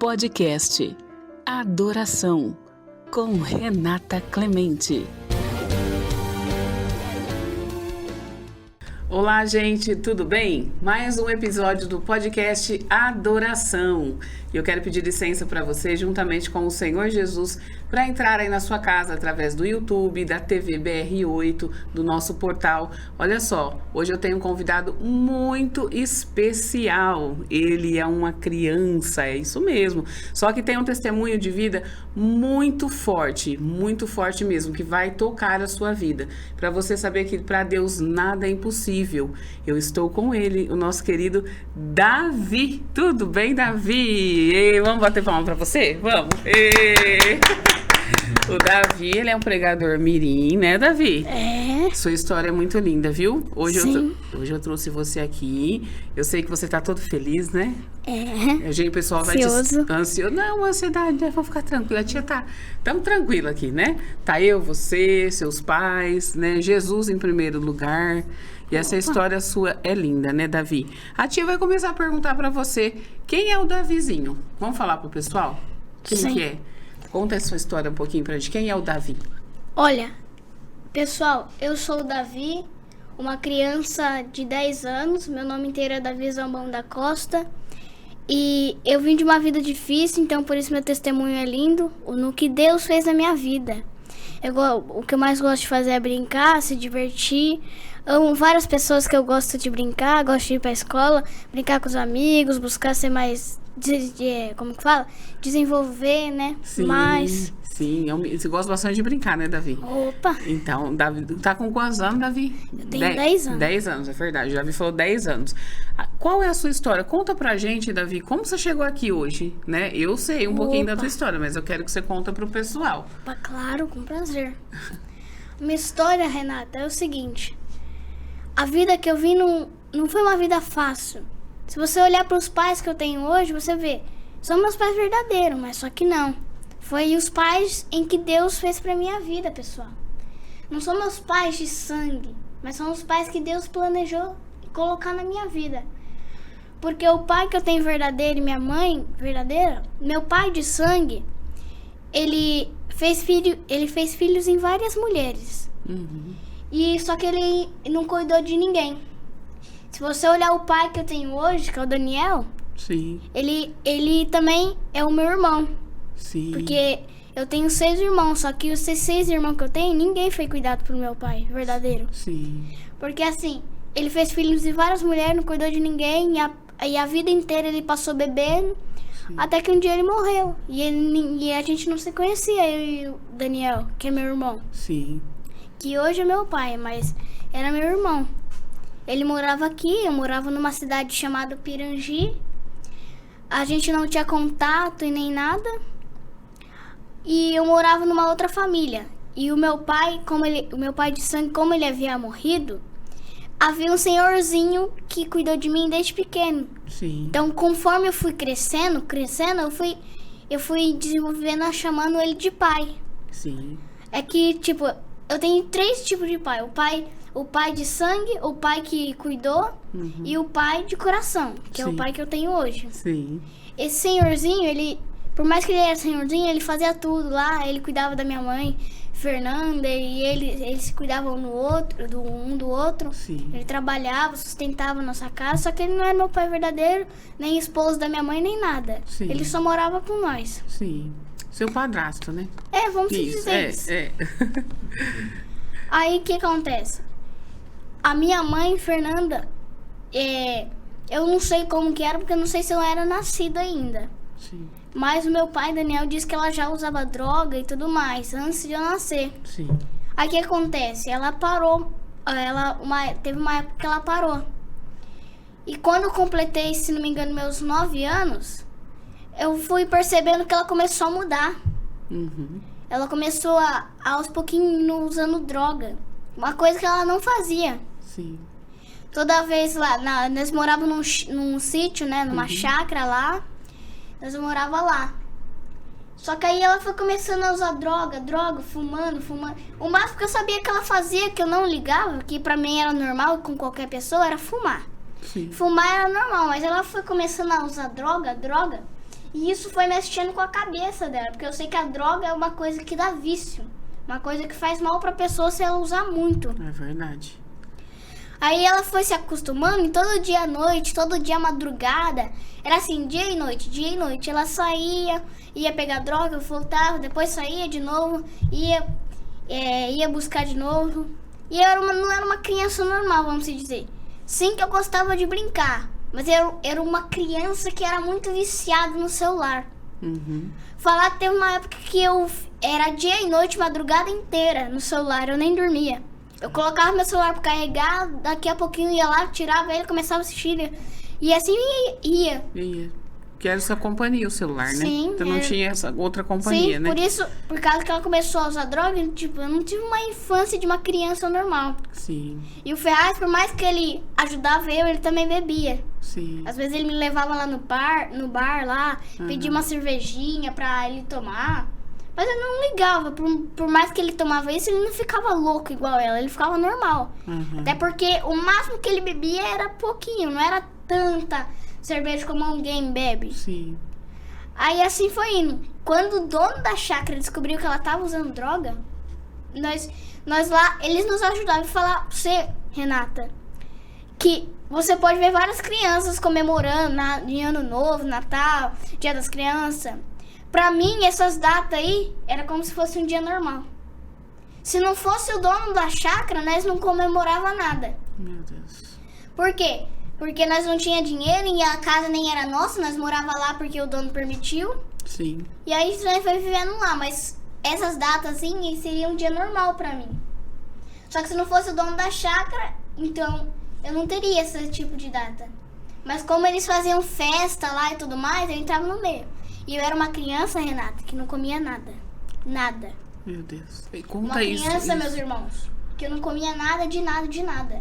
Podcast Adoração com Renata Clemente. Olá, gente, tudo bem? Mais um episódio do podcast Adoração. E eu quero pedir licença para você, juntamente com o Senhor Jesus, para entrar aí na sua casa através do YouTube, da TV BR8, do nosso portal. Olha só, hoje eu tenho um convidado muito especial. Ele é uma criança, é isso mesmo. Só que tem um testemunho de vida muito forte mesmo, que vai tocar a sua vida. Para você saber que para Deus nada é impossível. Eu estou com ele, o nosso querido Davi. Tudo bem, Davi? Vamos bater palma para você? Vamos! O Davi, ele é um pregador mirim, né, Davi? É. Sua história é muito linda, viu? Hoje eu trouxe você aqui. Eu sei que você tá todo feliz, né? É. O pessoal vai ansioso. Não, ansiedade, né? Vou ficar tranquila. A tia tá tão tranquila aqui, né? Tá eu, você, seus pais, né? Jesus em primeiro lugar. E essa história sua é linda, né, Davi? A tia vai começar a perguntar pra você, quem é o Davizinho? Vamos falar pro pessoal? Quem que é? Conta a sua história um pouquinho pra gente. Quem é o Davi? Olha, pessoal, eu sou o Davi, uma criança de 10 anos. Meu nome inteiro é Davi Zambão da Costa. E eu vim de uma vida difícil, então por isso meu testemunho é lindo. No que Deus fez na minha vida. O que eu mais gosto de fazer é brincar, se divertir. Amo várias pessoas que eu gosto de brincar, gosto de ir pra escola, brincar com os amigos, buscar ser mais... como que fala? Desenvolver, né? Sim, mais. Sim, você gosta bastante de brincar, né, Davi? Opa! Então, Davi, tá com quantos anos, Davi? Eu tenho 10 anos. 10 anos, é verdade. O Davi falou 10 anos. Qual é a sua história? Conta pra gente, Davi, como você chegou aqui hoje, né? Eu sei um pouquinho da tua história, mas eu quero que você conta pro pessoal. Opa, claro, com prazer. Minha história, Renata, é o seguinte. A vida que eu vi não foi uma vida fácil. Se você olhar para os pais que eu tenho hoje, você vê, são meus pais verdadeiros, mas só que não. Foi os pais em que Deus fez para minha vida, pessoal. Não são meus pais de sangue, mas são os pais que Deus planejou colocar na minha vida. Porque o pai que eu tenho verdadeiro e minha mãe verdadeira, meu pai de sangue, ele fez filhos em várias mulheres. Uhum. E só que ele não cuidou de ninguém. Se você olhar o pai que eu tenho hoje, que é o Daniel, sim, ele também é o meu irmão. Sim. Porque eu tenho 6 irmãos, só que os 6 irmãos que eu tenho, ninguém foi cuidado pelo meu pai, verdadeiro. Sim. Porque assim, ele fez filhos de várias mulheres, não cuidou de ninguém, e a vida inteira ele passou bebendo, sim, até que um dia ele morreu. E a gente não se conhecia, eu e o Daniel, que é meu irmão. Sim. Que hoje é meu pai, mas era meu irmão. Ele morava aqui, eu morava numa cidade chamada Pirangi. A gente não tinha contato e nem nada. E eu morava numa outra família. E o meu pai, o meu pai de sangue, como ele havia morrido, havia um senhorzinho que cuidou de mim desde pequeno. Sim. Então, conforme eu fui crescendo, eu fui desenvolvendo, chamando ele de pai. Sim. É que, tipo, eu tenho 3 tipos de pai. O pai de sangue, o pai que cuidou, uhum, e o pai de coração, que sim, é o pai que eu tenho hoje. Sim. Esse senhorzinho, por mais que ele era senhorzinho, ele fazia tudo lá. Ele cuidava da minha mãe, Fernanda, e eles se cuidavam um do outro. Sim. Ele trabalhava, sustentava a nossa casa, só que ele não era meu pai verdadeiro, nem esposo da minha mãe, nem nada. Sim. Ele só morava com nós. Sim. Seu padrasto, né? Vamos dizer isso. Aí, o que acontece? A minha mãe, Fernanda, eu não sei como que era, porque eu não sei se eu era nascida ainda. Sim. Mas o meu pai, Daniel, disse que ela já usava droga e tudo mais, antes de eu nascer. Sim. Aí, o que acontece? Ela parou. Teve uma época que ela parou. E quando eu completei, se não me engano, meus 9 anos, eu fui percebendo que ela começou a mudar. Uhum. Ela começou aos pouquinhos usando droga. Uma coisa que ela não fazia. Sim. Toda vez lá, nós morávamos num sítio, né? Numa chácara lá. Nós morávamos lá. Só que aí ela foi começando a usar droga, fumando. O máximo que eu sabia que ela fazia, que eu não ligava, que pra mim era normal com qualquer pessoa, era fumar. Sim. Fumar era normal, mas ela foi começando a usar droga. E isso foi mexendo com a cabeça dela, porque eu sei que a droga é uma coisa que dá vício. Uma coisa que faz mal pra pessoa se ela usar muito. É verdade. Aí ela foi se acostumando e todo dia à noite, todo dia à madrugada, era assim, dia e noite, dia e noite. Ela saía, ia pegar droga, voltava, depois saía de novo, ia buscar de novo. E não era uma criança normal, vamos dizer. Sim que eu gostava de brincar, mas era uma criança que era muito viciada no celular. Falar que teve uma época que eu era dia e noite, madrugada inteira no celular, eu nem dormia. Eu colocava meu celular pra carregar, daqui a pouquinho ia lá, tirava ele, começava a assistir. E assim ia. Que era essa companhia, o celular, né? Sim. Então não tinha essa outra companhia, sim, né? por causa que ela começou a usar droga, tipo, eu não tive uma infância de uma criança normal. Sim. E o Ferraz, por mais que ele ajudava eu, ele também bebia. Sim. Às vezes ele me levava lá no bar lá, pedia uma cervejinha pra ele tomar. Mas eu não ligava, por mais que ele tomava isso, ele não ficava louco igual ela, ele ficava normal. Até porque o máximo que ele bebia era pouquinho, não era tanta cerveja como alguém bebe. Sim. Aí assim foi indo. Quando o dono da chácara descobriu que ela tava usando droga, nós lá, eles nos ajudavam a falar pra você, Renata, que você pode ver várias crianças comemorando de Ano Novo, Natal, Dia das Crianças. Pra mim, essas datas aí, era como se fosse um dia normal. Se não fosse o dono da chácara, nós não comemorava nada. Meu Deus. Por quê? Porque nós não tinha dinheiro e a casa nem era nossa, nós morava lá porque o dono permitiu. Sim. E aí nós foi vivendo lá, mas essas datas assim seria um dia normal pra mim. Só que se não fosse o dono da chácara, então eu não teria esse tipo de data. Mas como eles faziam festa lá e tudo mais, eu entrava no meio. E eu era uma criança, Renata, que não comia nada. Nada. Meu Deus. E conta Uma criança, isso. meus irmãos, que eu não comia nada de nada de nada.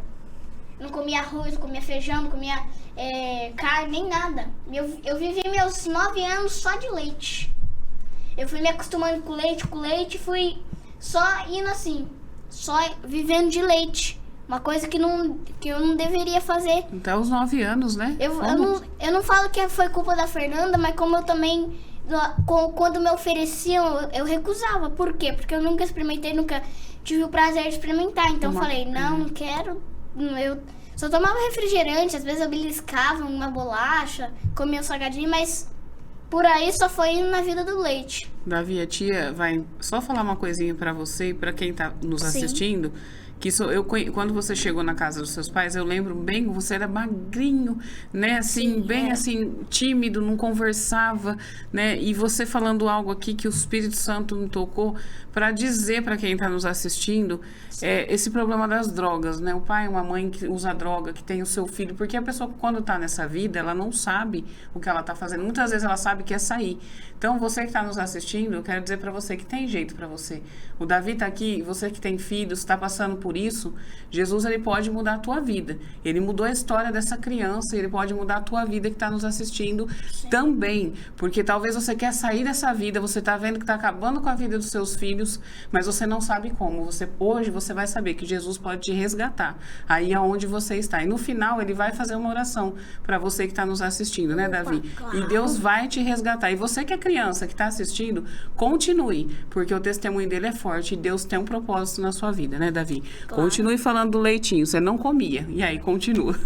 Não comia arroz, não comia feijão, não comia carne, nem nada. Eu vivi meus 9 anos só de leite. Eu fui me acostumando com leite, fui só indo assim, só vivendo de leite. Uma coisa que eu não deveria fazer. Até os 9 anos, né? Eu não falo que foi culpa da Fernanda, mas como eu também, quando me ofereciam, eu recusava. Por quê? Porque eu nunca experimentei, nunca tive o prazer de experimentar. Então eu falei, não quero. Eu só tomava refrigerante, às vezes eu beliscava uma bolacha, comia um salgadinho, mas por aí só foi indo na vida do leite. Davi, a tia vai só falar uma coisinha pra você e pra quem tá nos assistindo. Que quando você chegou na casa dos seus pais, eu lembro bem, você era magrinho, né? Assim, sim, bem assim, tímido, não conversava, né? E você falando algo aqui que o Espírito Santo me tocou para dizer para quem está nos assistindo, esse problema das drogas, né? O pai, uma mãe que usa droga, que tem o seu filho, porque a pessoa quando está nessa vida, ela não sabe o que ela está fazendo. Muitas vezes ela sabe que é sair. Então, você que está nos assistindo, eu quero dizer para você que tem jeito para você. O Davi está aqui, você que tem filhos, está passando por isso, Jesus, ele pode mudar a tua vida. Ele mudou a história dessa criança, ele pode mudar a tua vida que está nos assistindo também. Porque talvez você quer sair dessa vida, você está vendo que está acabando com a vida dos seus filhos, mas você não sabe como. Hoje você vai saber que Jesus pode te resgatar aí aonde você está. E no final, ele vai fazer uma oração para você que está nos assistindo, né, Davi? Claro. E Deus vai te resgatar. E você que é criança, que está assistindo, continue, porque o testemunho dele é forte e Deus tem um propósito na sua vida, né, Davi? Claro. Continue falando do leitinho, você não comia. E aí, continua.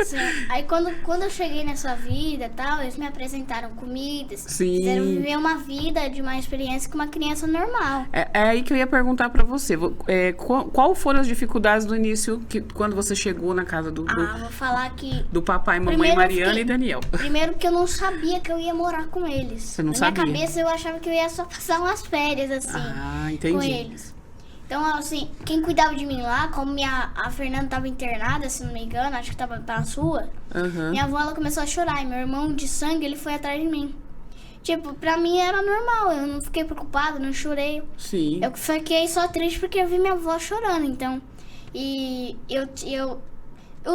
Sim. Aí, quando eu cheguei nessa vida e tal, eles me apresentaram comidas. Sim. Fizeram viver uma vida de uma experiência com uma criança normal. É aí que eu ia perguntar pra você. Qual foram as dificuldades do início, quando você chegou na casa vou falar que... do papai, mamãe, Mariana e Daniel? Primeiro que eu não sabia que eu ia morar com eles. Você não sabia? Na minha cabeça, eu achava que eu ia só passar umas férias, assim, entendi. com eles. Então, assim, quem cuidava de mim lá, como a Fernanda estava internada, se não me engano, acho que estava pra sua, minha avó, ela começou a chorar. E meu irmão de sangue, ele foi atrás de mim. Tipo, pra mim era normal, eu não fiquei preocupada, não chorei. Sim. Eu fiquei só triste porque eu vi minha avó chorando, então. E eu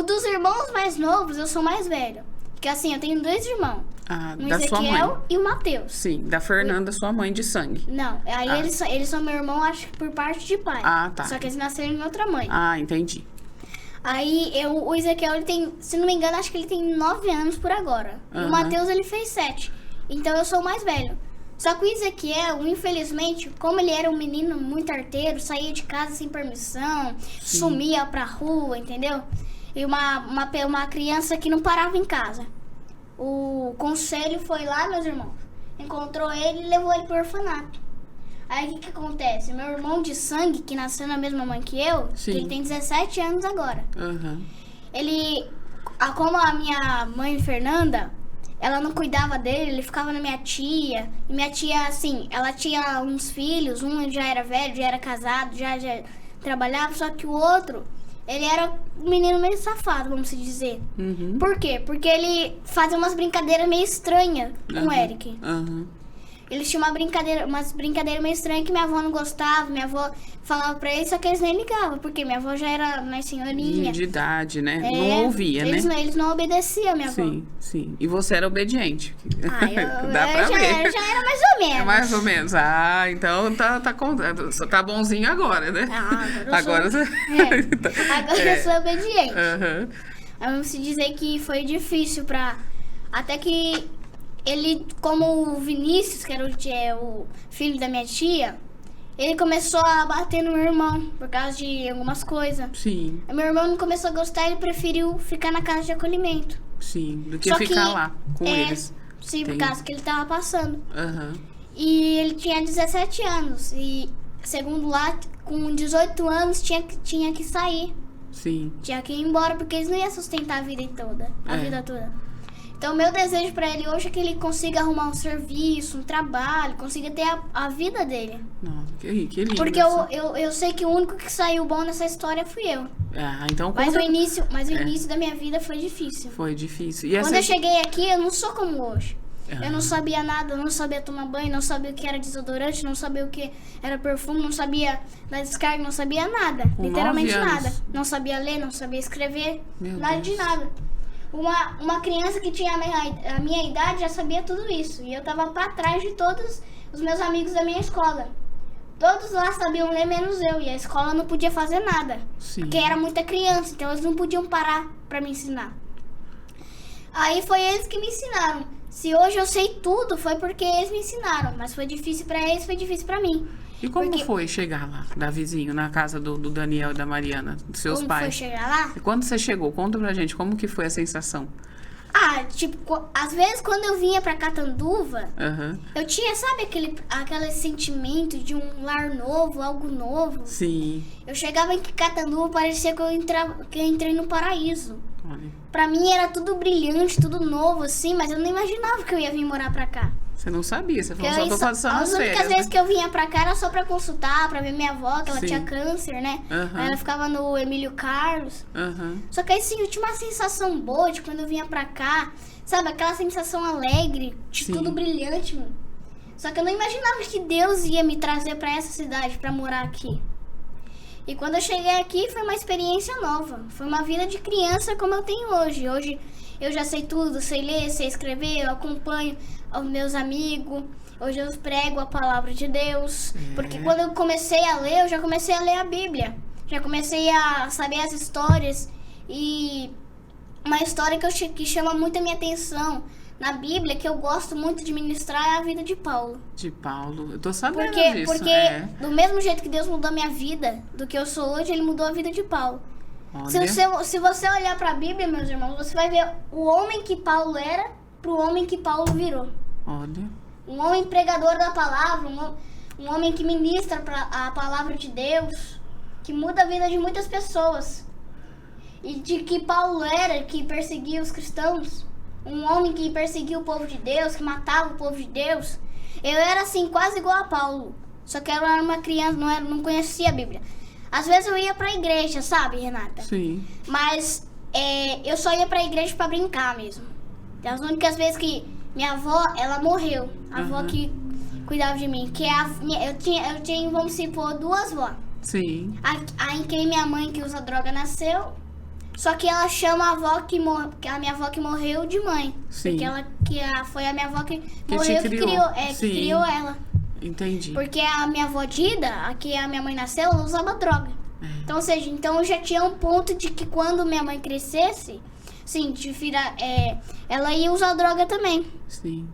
dos irmãos mais novos, eu sou mais velho. Porque assim, eu tenho 2 irmãos. O da sua mãe. Ezequiel e o Matheus. Sim, da Fernanda, sua mãe de sangue. Não, aí eles são meu irmão, acho que por parte de pai. Tá. Só que eles nasceram em outra mãe. Entendi. Aí o Ezequiel, ele tem, se não me engano, acho que ele tem 9 anos por agora. E o Matheus, ele fez 7. Então eu sou o mais velho. Só que o Ezequiel, infelizmente, como ele era um menino muito arteiro, saía de casa sem permissão, sumia pra rua, entendeu? E uma criança que não parava em casa. O conselho foi lá, meus irmãos, encontrou ele e levou ele pro orfanato. Aí o que acontece? Meu irmão de sangue, que nasceu na mesma mãe que eu, que ele tem 17 anos agora. Como a minha mãe Fernanda, ela não cuidava dele, ele ficava na minha tia. E minha tia, assim, ela tinha uns filhos, um já era velho, já era casado, já trabalhava, só que o outro, ele era um menino meio safado, vamos dizer. Por quê? Porque ele fazia umas brincadeiras meio estranhas com o Eric. Eles tinham umas brincadeiras meio estranhas que minha avó não gostava, minha avó falava pra eles, só que eles nem ligavam, porque minha avó já era mais senhorinha. De idade, né? Não ouvia, eles né? Eles não obedeciam, minha avó. Sim. E você era obediente. Dá pra ver. Já era mais ou menos. Mais ou menos. então tá bonzinho agora, né? Agora eu sou obediente. Vamos dizer que foi difícil até que ele, como o Vinícius, que era o filho da minha tia, ele começou a bater no meu irmão por causa de algumas coisas. Sim. Meu irmão não começou a gostar, ele preferiu ficar na casa de acolhimento. Sim, do que ficar lá com eles. Sim, por causa que ele tava passando. E ele tinha 17 anos. E, segundo lá, com 18 anos tinha que sair. Sim. Tinha que ir embora, porque eles não iam sustentar a vida toda. Então, o meu desejo pra ele hoje é que ele consiga arrumar um serviço, um trabalho, consiga ter a vida dele. Nossa, que lindo. Porque eu sei que o único que saiu bom nessa história fui eu. Então Mas o início da minha vida foi difícil. Foi difícil. Quando eu cheguei aqui, eu não sou como hoje. Eu não sabia nada, eu não sabia tomar banho, não sabia o que era desodorante, não sabia o que era perfume, não sabia da descarga, não sabia nada. Literalmente nada. Não sabia ler, não sabia escrever, nada de nada. Uma criança que tinha a minha idade já sabia tudo isso. E eu tava pra trás de todos os meus amigos da minha escola. Todos lá sabiam ler, menos eu. E a escola não podia fazer nada. Porque era muita criança, então eles não podiam parar pra me ensinar. Aí foi eles que me ensinaram. Se hoje eu sei tudo, foi porque eles me ensinaram. Mas foi difícil pra eles, foi difícil pra mim. E como foi chegar lá, Davizinho, na casa do Daniel e da Mariana, dos seus pais? Como foi chegar lá? E quando você chegou, conta pra gente, como que foi a sensação? Às vezes quando eu vinha pra Catanduva, eu tinha, sabe, aquele sentimento de um lar novo, algo novo? Sim. Eu chegava em Catanduva, parecia que eu entrei no paraíso. Olha. Pra mim era tudo brilhante, tudo novo, assim, mas eu não imaginava que eu ia vir morar pra cá. Você não sabia, você falou, só tô passando as férias. As únicas vezes que eu vinha pra cá era só pra consultar, pra ver minha avó, que ela tinha câncer, né? Aí ela ficava no Emílio Carlos. Só que aí sim, eu tinha uma sensação boa de quando eu vinha pra cá, sabe? Aquela sensação alegre, de tudo brilhante, mano. Só que eu não imaginava que Deus ia me trazer pra essa cidade, pra morar aqui. E quando eu cheguei aqui, foi uma experiência nova. Foi uma vida de criança como eu tenho hoje. Hoje eu já sei tudo, sei ler, sei escrever, eu acompanho os meus amigos. Hoje eu prego a palavra de Deus. Porque quando eu comecei a ler, eu já comecei a ler a Bíblia. Já comecei a saber as histórias. E uma história que chama muito a minha atenção na Bíblia, que eu gosto muito de ministrar, é a vida de Paulo. De Paulo, eu tô sabendo disso. Porque do mesmo jeito que Deus mudou a minha vida, do que eu sou hoje, Ele mudou a vida de Paulo. Se você olhar para a Bíblia, meus irmãos, você vai ver o homem que Paulo era pro homem que Paulo virou. Olha. Um homem pregador da palavra, um homem que ministra a palavra de Deus, que muda a vida de muitas pessoas. E de que Paulo era, que perseguia os cristãos, um homem que perseguia o povo de Deus, que matava o povo de Deus. Eu era assim, quase igual a Paulo. Só que eu era uma criança, não conhecia a Bíblia. Às vezes eu ia pra igreja, sabe, Renata? Sim. Mas eu só ia pra igreja pra brincar mesmo. As únicas vezes que minha avó, ela morreu. A avó que cuidava de mim. Que eu tinha, vamos supor, 2 avós. Sim. Aí quem minha mãe que usa droga nasceu. Só que ela chama a minha avó que morreu de mãe. Sim. Porque foi a minha avó que morreu, que criou ela. Entendi. Porque a minha avó Dida, a que a minha mãe nasceu, ela usava droga. Então, ou seja, eu já tinha um ponto de que quando minha mãe crescesse, sim, ela ia usar droga também. Sim.